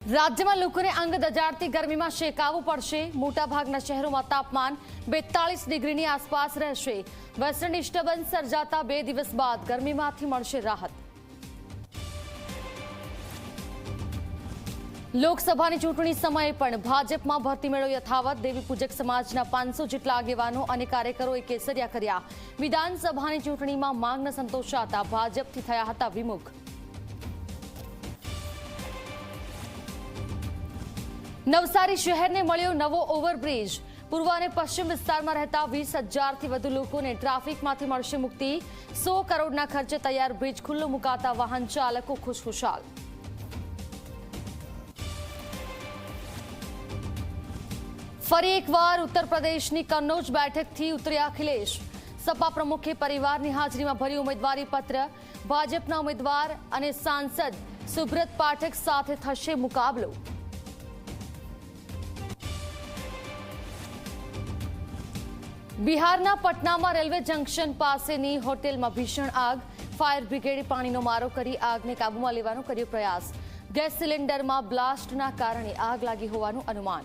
રાજ્યમાં લોકોને અંગ દજાડતી ગરમીમાં શેકાવવું પડશે। મોટાભાગના શહેરોમાં તાપમાન 42 ડિગ્રીની આસપાસ રહેશે। વેસ્ટર્ન ડિસ્ટર્બન્સ સર્જાતા 2 દિવસ બાદ ગરમીમાંથી મળશે રાહત। લોકસભાની ચૂંટણી સમયે પણ ભાજપમાં ભરતી મેળો યથાવત। દેવી પૂજક સમાજના 500 જેટલા આગેવાનો અને કાર્યકરોએ કેસરિયા કર્યા। વિધાનસભાની ચૂંટણીમાં માંગ ન સંતોષાતા ભાજપથી થયા હતા વિમુખ। નવસારી શહેરને મળ્યો નવો ઓવરબ્રિજ। પૂર્વ અને પશ્ચિમ વિસ્તારમાં રહેતા 20,000થી વધુ લોકોને ટ્રાફિકમાંથી મળશે મુક્તિ। 100 કરોડના ખર્ચે તૈયાર બ્રિજ ખુલ્લો મુકાતા વાહન ચાલકો ખુશખુશાલ। ફરી એકવાર ઉત્તર પ્રદેશની કન્નૌજ બેઠકથી ઉતર્યા અખિલેશ। સપા પ્રમુખે પરિવારની હાજરીમાં ભર્યું ઉમેદવારી પત્ર। ભાજપના ઉમેદવાર અને સાંસદ સુબ્રત પાઠક સાથે થશે મુકાબલો। બિહારના પટનામાં રેલવે જંકશન પાસેની હોટેલમાં ભીષણ આગ। ફાયર બ્રિગેડે પાણીનો મારો કરી આગને કાબૂમાં લેવાનો કર્યો પ્રયાસ। ગેસ સિલિન્ડરમાં બ્લાસ્ટના કારણે આગ લાગી હોવાનું અનુમાન।